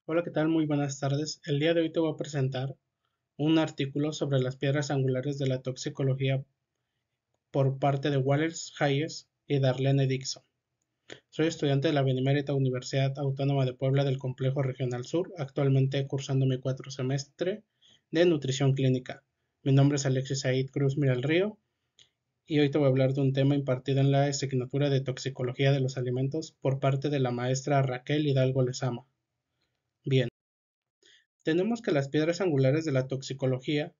Hola, ¿qué tal? Muy buenas tardes. El día de hoy te voy a presentar un artículo sobre las piedras angulares de la toxicología por parte de Wallace Hayes y Darlene Dixon. Soy estudiante de la Benemérita Universidad Autónoma de Puebla del Complejo Regional Sur, actualmente cursando mi cuarto semestre de nutrición clínica. Mi nombre es Alexis Said Cruz Miralrío y hoy te voy a hablar de un tema impartido en la asignatura de toxicología de los alimentos por parte de la maestra Raquel Hidalgo Lezama. Bien. Tenemos que las piedras angulares de la toxicología,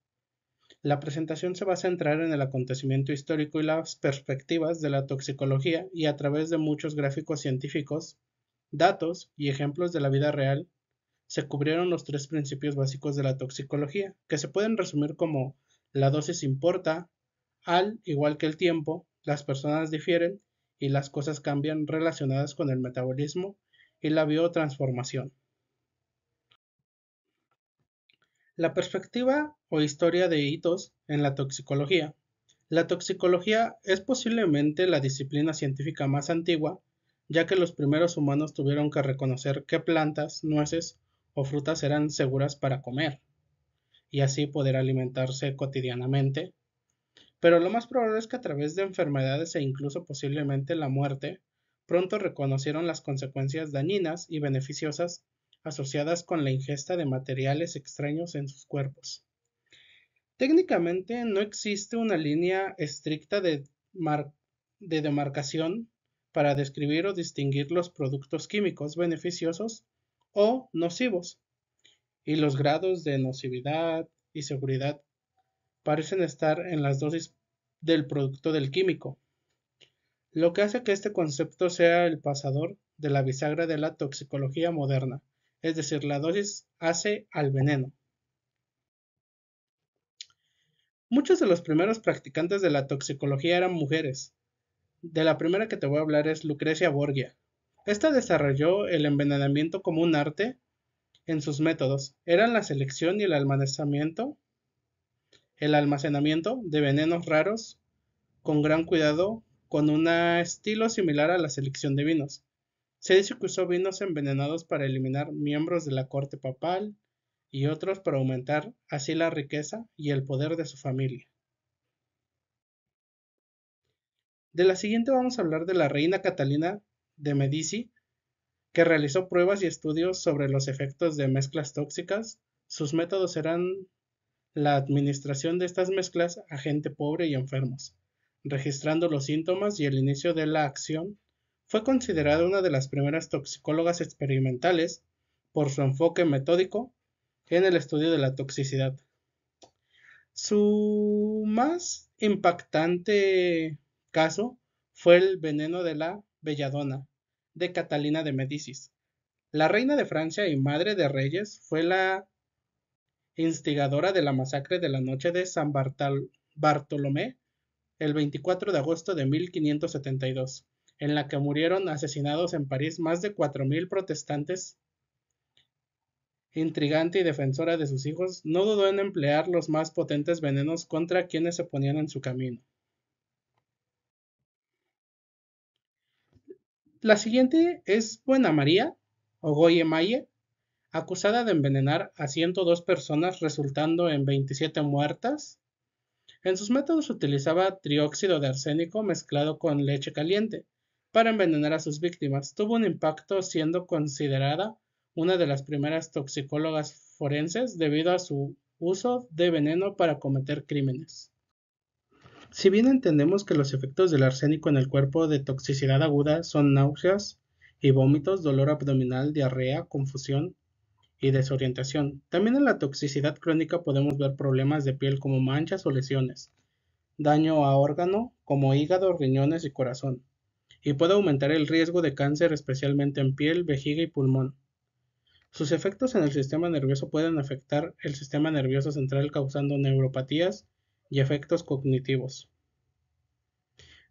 la presentación se va a centrar en el acontecimiento histórico y las perspectivas de la toxicología y a través de muchos gráficos científicos, datos y ejemplos de la vida real, se cubrieron los tres principios básicos de la toxicología, que se pueden resumir como la dosis importa, al igual que el tiempo, las personas difieren y las cosas cambian relacionadas con el metabolismo y la biotransformación. La perspectiva o historia de hitos en la toxicología. La toxicología es posiblemente la disciplina científica más antigua, ya que los primeros humanos tuvieron que reconocer qué plantas, nueces o frutas eran seguras para comer, y así poder alimentarse cotidianamente. Pero lo más probable es que a través de enfermedades e incluso posiblemente la muerte, pronto reconocieron las consecuencias dañinas y beneficiosas asociadas con la ingesta de materiales extraños en sus cuerpos. Técnicamente no existe una línea estricta de demarcación para describir o distinguir los productos químicos beneficiosos o nocivos, y los grados de nocividad y seguridad parecen estar en las dosis del producto del químico, lo que hace que este concepto sea el pasador de la bisagra de la toxicología moderna, es decir, la dosis hace al veneno. Muchos de los primeros practicantes de la toxicología eran mujeres. De la primera que te voy a hablar es Lucrecia Borgia. Esta desarrolló el envenenamiento como un arte en sus métodos. Eran la selección y el almacenamiento de venenos raros con gran cuidado, con un estilo similar a la selección de vinos. Se dice que usó vinos envenenados para eliminar miembros de la corte papal y otros para aumentar así la riqueza y el poder de su familia. De la siguiente vamos a hablar de la reina Catalina de Medici, que realizó pruebas y estudios sobre los efectos de mezclas tóxicas. Sus métodos eran la administración de estas mezclas a gente pobre y enfermos, registrando los síntomas y el inicio de la acción. Fue considerada una de las primeras toxicólogas experimentales por su enfoque metódico en el estudio de la toxicidad. Su más impactante caso fue el veneno de la belladona de Catalina de Médicis. La reina de Francia y madre de reyes fue la instigadora de la masacre de la noche de San Bartolomé el 24 de agosto de 1572, en la que murieron asesinados en París más de 4000 protestantes. Intrigante y defensora de sus hijos, no dudó en emplear los más potentes venenos contra quienes se ponían en su camino. La siguiente es Buena María, o Goye Maye, acusada de envenenar a 102 personas, resultando en 27 muertas. En sus métodos utilizaba trióxido de arsénico mezclado con leche caliente para envenenar a sus víctimas. Tuvo un impacto siendo considerada una de las primeras toxicólogas forenses debido a su uso de veneno para cometer crímenes. Si bien entendemos que los efectos del arsénico en el cuerpo de toxicidad aguda son náuseas y vómitos, dolor abdominal, diarrea, confusión y desorientación, también en la toxicidad crónica podemos ver problemas de piel como manchas o lesiones, daño a órgano como hígado, riñones y corazón, y puede aumentar el riesgo de cáncer especialmente en piel, vejiga y pulmón. Sus efectos en el sistema nervioso pueden afectar el sistema nervioso central causando neuropatías y efectos cognitivos.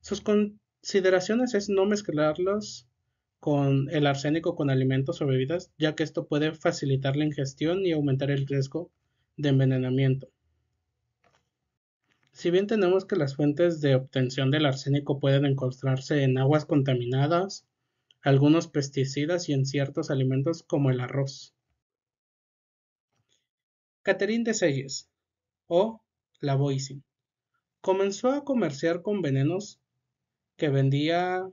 Sus consideraciones es no mezclarlos con el arsénico con alimentos o bebidas, ya que esto puede facilitar la ingestión y aumentar el riesgo de envenenamiento. Si bien tenemos que las fuentes de obtención del arsénico pueden encontrarse en aguas contaminadas, algunos pesticidas y en ciertos alimentos como el arroz. Catherine de Selles, o Lavoisier, comenzó a comerciar con venenos que vendía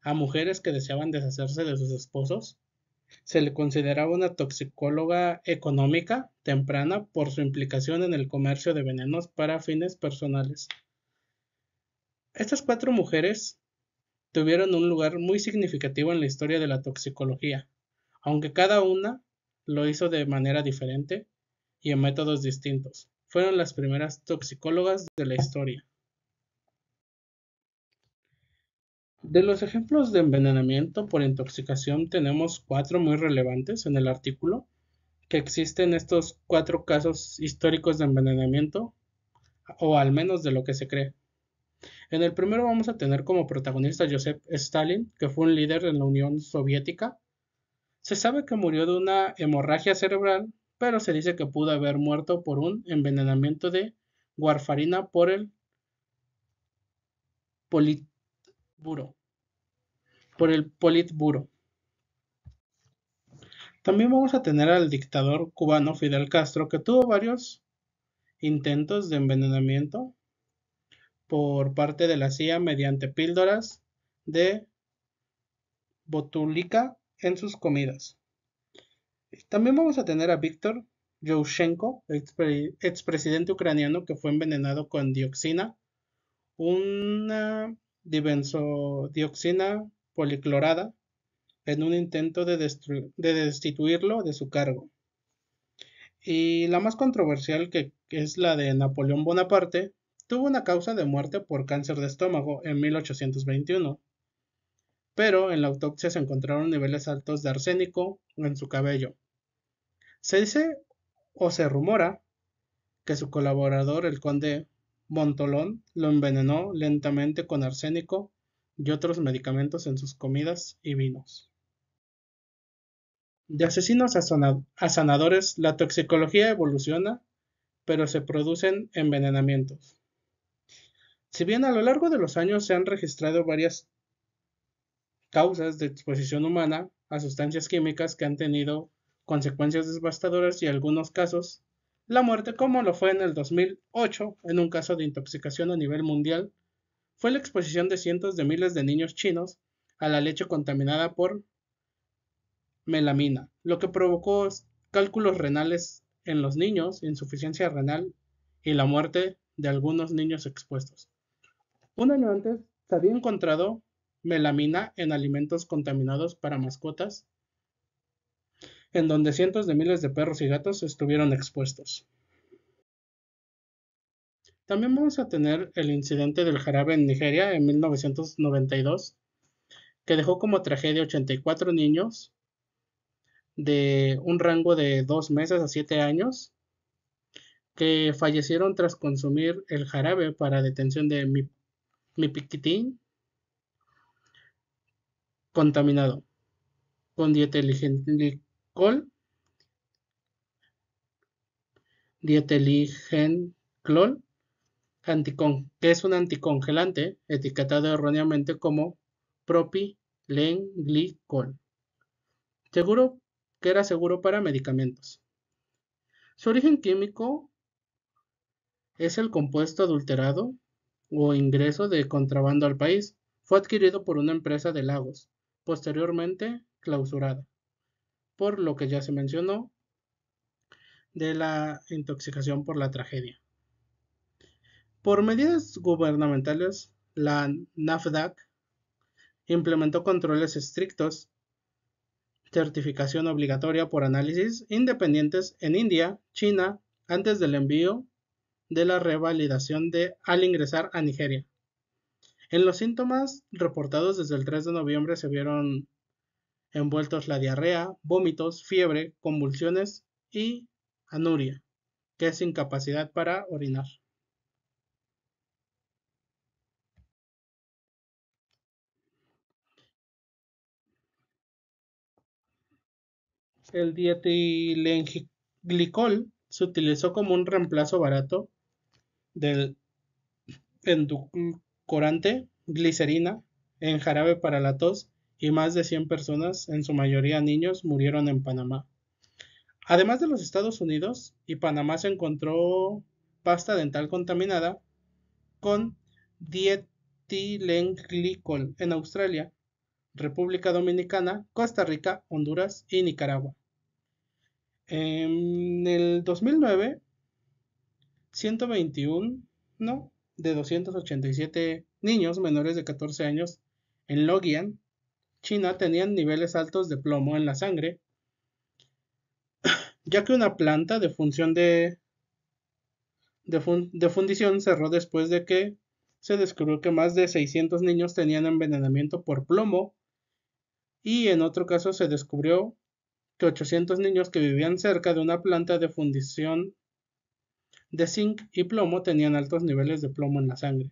a mujeres que deseaban deshacerse de sus esposos. Se le consideraba una toxicóloga económica temprana por su implicación en el comercio de venenos para fines personales. Estas cuatro mujeres tuvieron un lugar muy significativo en la historia de la toxicología, aunque cada una lo hizo de manera diferente y en métodos distintos. Fueron las primeras toxicólogas de la historia. De los ejemplos de envenenamiento por intoxicación tenemos cuatro muy relevantes en el artículo, que existen estos cuatro casos históricos de envenenamiento, o al menos de lo que se cree. En el primero vamos a tener como protagonista a Joseph Stalin, que fue un líder en la Unión Soviética. Se sabe que murió de una hemorragia cerebral, pero se dice que pudo haber muerto por un envenenamiento de warfarina por el Politburo. También vamos a tener al dictador cubano Fidel Castro, que tuvo varios intentos de envenenamiento por parte de la CIA mediante píldoras de botulínica en sus comidas. También vamos a tener a Víctor Yushchenko, expresidente ucraniano que fue envenenado con dioxina, una dibenzodioxina policlorada, en un intento de destituirlo de su cargo. Y la más controversial, que es la de Napoleón Bonaparte, tuvo una causa de muerte por cáncer de estómago en 1821, pero en la autopsia se encontraron niveles altos de arsénico en su cabello. Se dice o se rumora que su colaborador, el conde Montolón, lo envenenó lentamente con arsénico y otros medicamentos en sus comidas y vinos. De asesinos a sanadores, la toxicología evoluciona, pero se producen envenenamientos. Si bien a lo largo de los años se han registrado varias causas de exposición humana a sustancias químicas que han tenido consecuencias devastadoras y en algunos casos la muerte, como lo fue en el 2008 en un caso de intoxicación a nivel mundial, fue la exposición de cientos de miles de niños chinos a la leche contaminada por melamina, lo que provocó cálculos renales en los niños, insuficiencia renal y la muerte de algunos niños expuestos. Un año antes se había encontrado melamina en alimentos contaminados para mascotas, en donde cientos de miles de perros y gatos estuvieron expuestos. También vamos a tener el incidente del jarabe en Nigeria en 1992, que dejó como tragedia 84 niños de un rango de 2 meses a 7 años que fallecieron tras consumir el jarabe para detención de mipiquitín contaminado con dietilenglicol, que es un anticongelante etiquetado erróneamente como propilenglicol, seguro que era seguro para medicamentos. Su origen químico es el compuesto adulterado o ingreso de contrabando al país. Fue adquirido por una empresa de Lagos, posteriormente clausurada, por lo que ya se mencionó de la intoxicación por la tragedia. Por medidas gubernamentales, la NAFDAC implementó controles estrictos, certificación obligatoria por análisis independientes en India, China, antes del envío de la revalidación al ingresar a Nigeria. En los síntomas reportados desde el 3 de noviembre se vieron envueltos la diarrea, vómitos, fiebre, convulsiones y anuria, que es incapacidad para orinar. El dietilenglicol se utilizó como un reemplazo barato del edulcorante glicerina en jarabe para la tos, y más de 100 personas, en su mayoría niños, murieron en Panamá. Además de los Estados Unidos y Panamá se encontró pasta dental contaminada con dietilenglicol en Australia, República Dominicana, Costa Rica, Honduras y Nicaragua. En el 2009, 121 de 287 niños menores de 14 años en Logian, China, tenían niveles altos de plomo en la sangre, ya que una planta de fundición cerró después de que se descubrió que más de 600 niños tenían envenenamiento por plomo, y en otro caso se descubrió que 800 niños que vivían cerca de una planta de fundición de zinc y plomo tenían altos niveles de plomo en la sangre.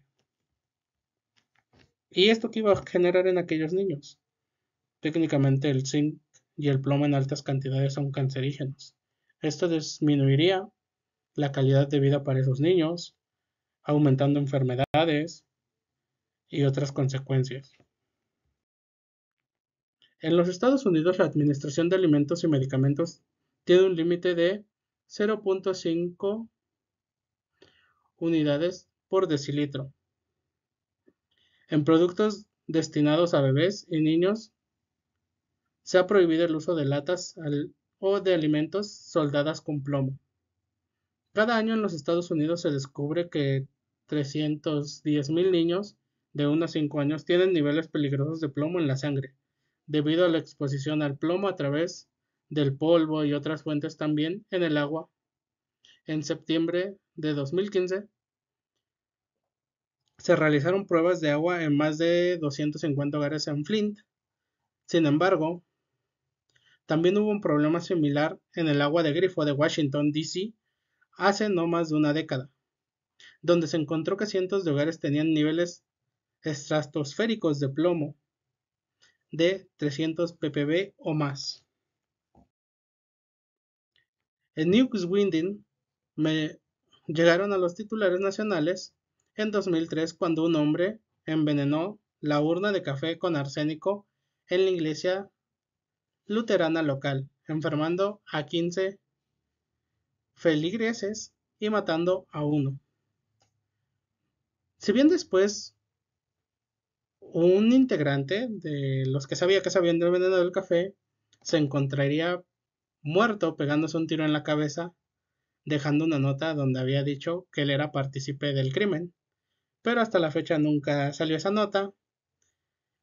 ¿Y esto qué iba a generar en aquellos niños? Técnicamente el zinc y el plomo en altas cantidades son cancerígenos. Esto disminuiría la calidad de vida para esos niños, aumentando enfermedades y otras consecuencias. En los Estados Unidos, la Administración de Alimentos y Medicamentos tiene un límite de 0.5 unidades por decilitro en productos destinados a bebés y niños. Se ha prohibido el uso de latas o de alimentos soldadas con plomo. Cada año en los Estados Unidos se descubre que 310,000 niños de 1 a 5 años tienen niveles peligrosos de plomo en la sangre, debido a la exposición al plomo a través del polvo y otras fuentes, también en el agua. En septiembre de 2015 se realizaron pruebas de agua en más de 250 hogares en Flint. Sin embargo, también hubo un problema similar en el agua de grifo de Washington, D.C. hace no más de una década, donde se encontró que cientos de hogares tenían niveles estratosféricos de plomo de 300 ppb o más. En Newswinding me llegaron a los titulares nacionales en 2003 cuando un hombre envenenó la urna de café con arsénico en la iglesia luterana local, enfermando a 15 feligreses y matando a uno. Si bien después un integrante de los que sabía que se habían envenenado el café se encontraría muerto pegándose un tiro en la cabeza, dejando una nota donde había dicho que él era partícipe del crimen, pero hasta la fecha nunca salió esa nota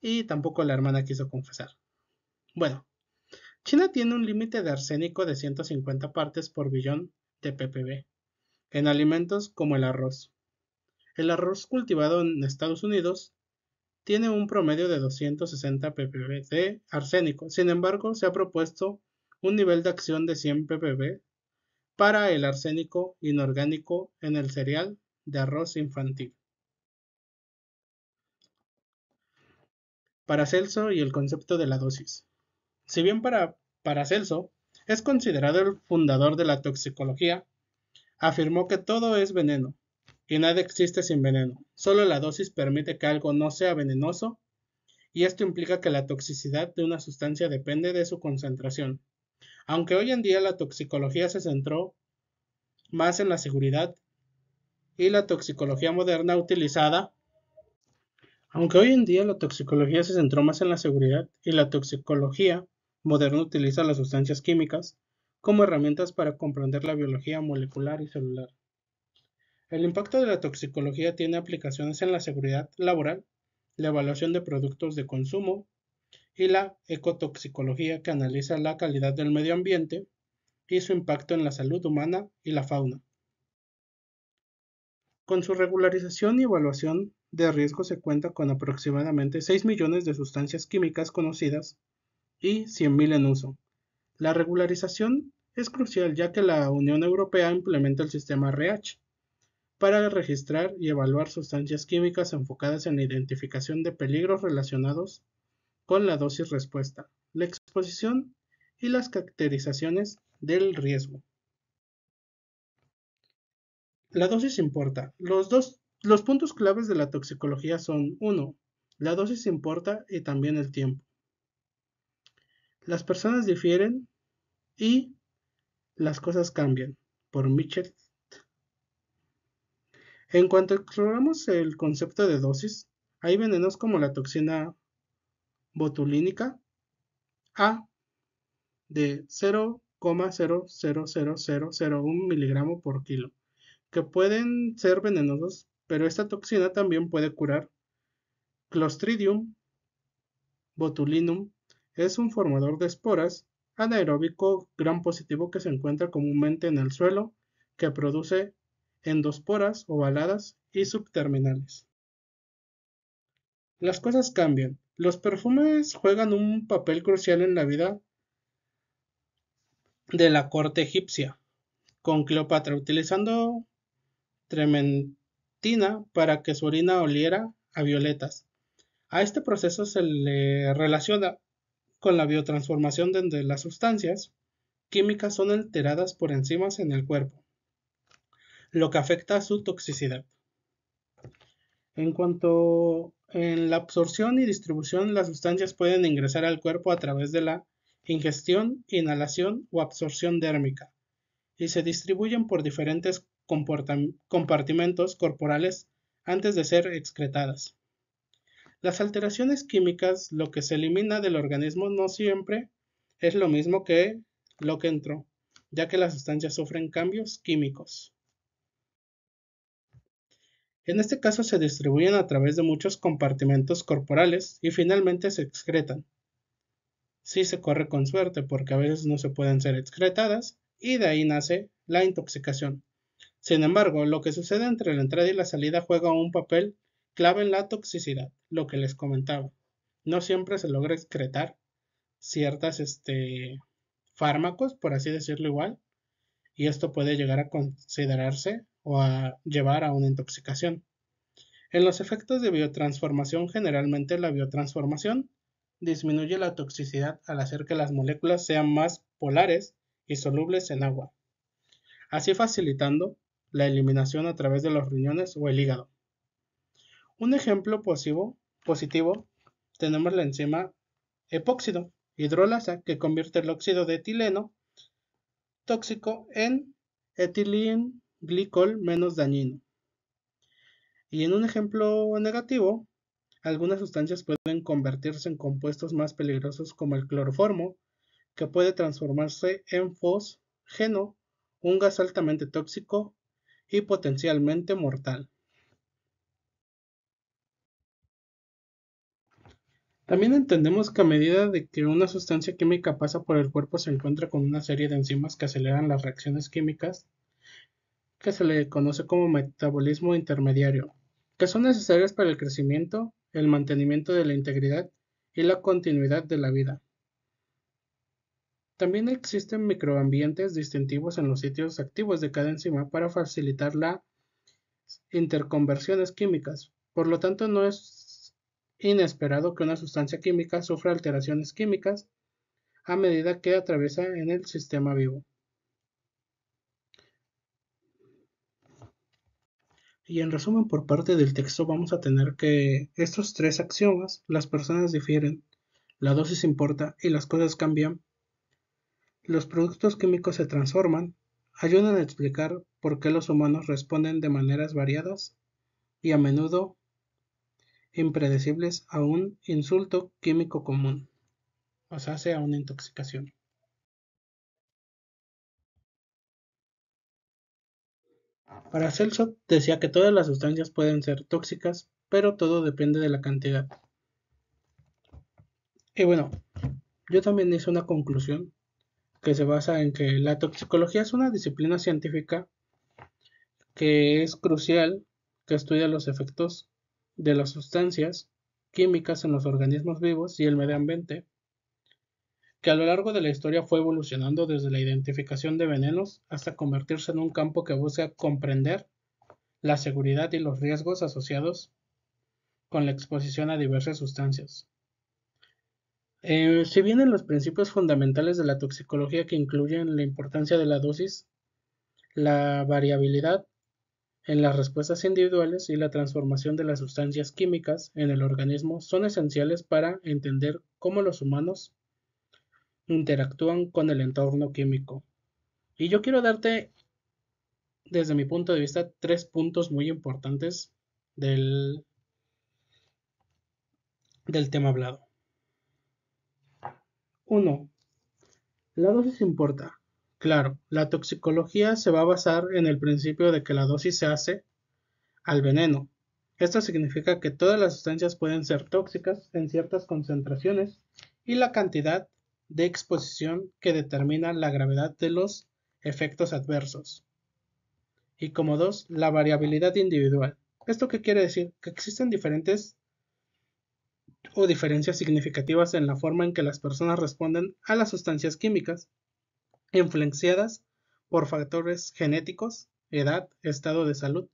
y tampoco la hermana quiso confesar. Bueno, China tiene un límite de arsénico de 150 partes por billón de ppb en alimentos como el arroz. El arroz cultivado en Estados Unidos tiene un promedio de 260 ppb de arsénico. Sin embargo, se ha propuesto un nivel de acción de 100 ppb para el arsénico inorgánico en el cereal de arroz infantil. Paracelso y el concepto de la dosis. Si bien Paracelso es considerado el fundador de la toxicología, afirmó que todo es veneno y nada existe sin veneno. Solo la dosis permite que algo no sea venenoso, y esto implica que la toxicidad de una sustancia depende de su concentración. Aunque hoy en día la toxicología se centró más en la seguridad y la toxicología moderna utilizada Aunque hoy en día la toxicología se centró más en la seguridad y la toxicología moderna utiliza las sustancias químicas como herramientas para comprender la biología molecular y celular. El impacto de la toxicología tiene aplicaciones en la seguridad laboral, la evaluación de productos de consumo y la ecotoxicología, que analiza la calidad del medio ambiente y su impacto en la salud humana y la fauna. Con su regularización y evaluación de riesgo se cuenta con aproximadamente 6 millones de sustancias químicas conocidas y 100,000 en uso. La regularización es crucial, ya que la Unión Europea implementa el sistema REACH para registrar y evaluar sustancias químicas enfocadas en la identificación de peligros relacionados con la dosis respuesta, la exposición y las caracterizaciones del riesgo. La dosis importa. Los puntos claves de la toxicología son: 1. La dosis importa y también el tiempo. Las personas difieren y Las cosas cambian, por Mitchell. En cuanto exploramos el concepto de dosis, hay venenos como la toxina botulínica A de 0,000001 miligramo por kilo, que pueden ser venenosos, pero esta toxina también puede curar. Clostridium botulinum es un formador de esporas anaeróbico gram positivo que se encuentra comúnmente en el suelo, que produce endosporas ovaladas y subterminales. Las cosas cambian. Los perfumes juegan un papel crucial en la vida de la corte egipcia, con Cleopatra utilizando trementina para que su orina oliera a violetas. A este proceso se le relaciona con la biotransformación donde las sustancias químicas son alteradas por enzimas en el cuerpo, lo que afecta a su toxicidad. En cuanto en la absorción y distribución, las sustancias pueden ingresar al cuerpo a través de la ingestión, inhalación o absorción dérmica, y se distribuyen por diferentes compartimentos corporales antes de ser excretadas. Las alteraciones químicas, lo que se elimina del organismo no siempre es lo mismo que lo que entró, ya que las sustancias sufren cambios químicos. En este caso se distribuyen a través de muchos compartimentos corporales y finalmente se excretan. Sí se corre con suerte porque a veces no se pueden ser excretadas y de ahí nace la intoxicación. Sin embargo, lo que sucede entre la entrada y la salida juega un papel clave en la toxicidad, lo que les comentaba. No siempre se logra excretar ciertas fármacos, por así decirlo igual, y esto puede llegar a considerarse o a llevar a una intoxicación. En los efectos de biotransformación, generalmente la biotransformación disminuye la toxicidad al hacer que las moléculas sean más polares y solubles en agua, así facilitando la eliminación a través de los riñones o el hígado. Un ejemplo positivo tenemos la enzima epóxido hidrolasa que convierte el óxido de etileno tóxico en etilenglicol menos dañino. Y en un ejemplo negativo, algunas sustancias pueden convertirse en compuestos más peligrosos como el cloroformo, que puede transformarse en fosgeno, un gas altamente tóxico y potencialmente mortal. También entendemos que a medida de que una sustancia química pasa por el cuerpo se encuentra con una serie de enzimas que aceleran las reacciones químicas que se le conoce como metabolismo intermediario, que son necesarias para el crecimiento, el mantenimiento de la integridad y la continuidad de la vida. También existen microambientes distintivos en los sitios activos de cada enzima para facilitar las interconversiones químicas. Por lo tanto, no es inesperado que una sustancia química sufra alteraciones químicas a medida que atraviesa en el sistema vivo. Y en resumen, por parte del texto vamos a tener que estos tres axiomas, las personas difieren, la dosis importa y las cosas cambian, los productos químicos se transforman, ayudan a explicar por qué los humanos responden de maneras variadas y a menudo impredecibles a un insulto químico común, o sea, a una intoxicación. Para Celso decía que todas las sustancias pueden ser tóxicas, pero todo depende de la cantidad. Y bueno, yo también hice una conclusión que se basa en que la toxicología es una disciplina científica que es crucial, que estudia los efectos de las sustancias químicas en los organismos vivos y el medio ambiente, que a lo largo de la historia fue evolucionando desde la identificación de venenos hasta convertirse en un campo que busca comprender la seguridad y los riesgos asociados con la exposición a diversas sustancias. Si bien en los principios fundamentales de la toxicología que incluyen la importancia de la dosis, la variabilidad en las respuestas individuales y la transformación de las sustancias químicas en el organismo son esenciales para entender cómo los humanos interactúan con el entorno químico. Y yo quiero darte, desde mi punto de vista, tres puntos muy importantes del, del tema hablado. Uno, la dosis importa. Claro, la toxicología se va a basar en el principio de que la dosis se hace al veneno. Esto significa que todas las sustancias pueden ser tóxicas en ciertas concentraciones y la cantidad de exposición que determina la gravedad de los efectos adversos. Y como dos, la variabilidad individual. ¿Esto qué quiere decir? Que existen diferentes o diferencias significativas en la forma en que las personas responden a las sustancias químicas, influenciadas por factores genéticos, edad, estado de salud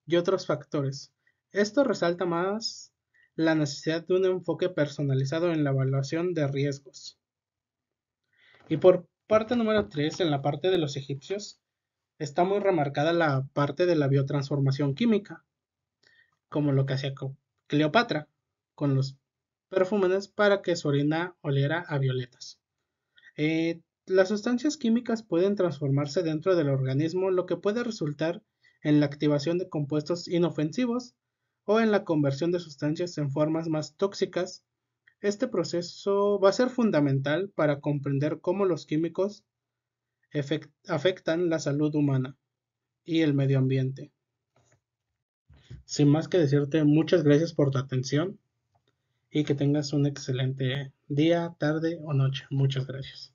y otros factores. Esto resalta más la necesidad de un enfoque personalizado en la evaluación de riesgos. Y por parte número 3, en la parte de los egipcios, está muy remarcada la parte de la biotransformación química, como lo que hacía Cleopatra con los perfumes para que su orina oliera a violetas. Las sustancias químicas pueden transformarse dentro del organismo, lo que puede resultar en la activación de compuestos inofensivos o en la conversión de sustancias en formas más tóxicas. Este proceso va a ser fundamental para comprender cómo los químicos afectan la salud humana y el medio ambiente. Sin más que decirte, muchas gracias por tu atención y que tengas un excelente día, tarde o noche. Muchas gracias.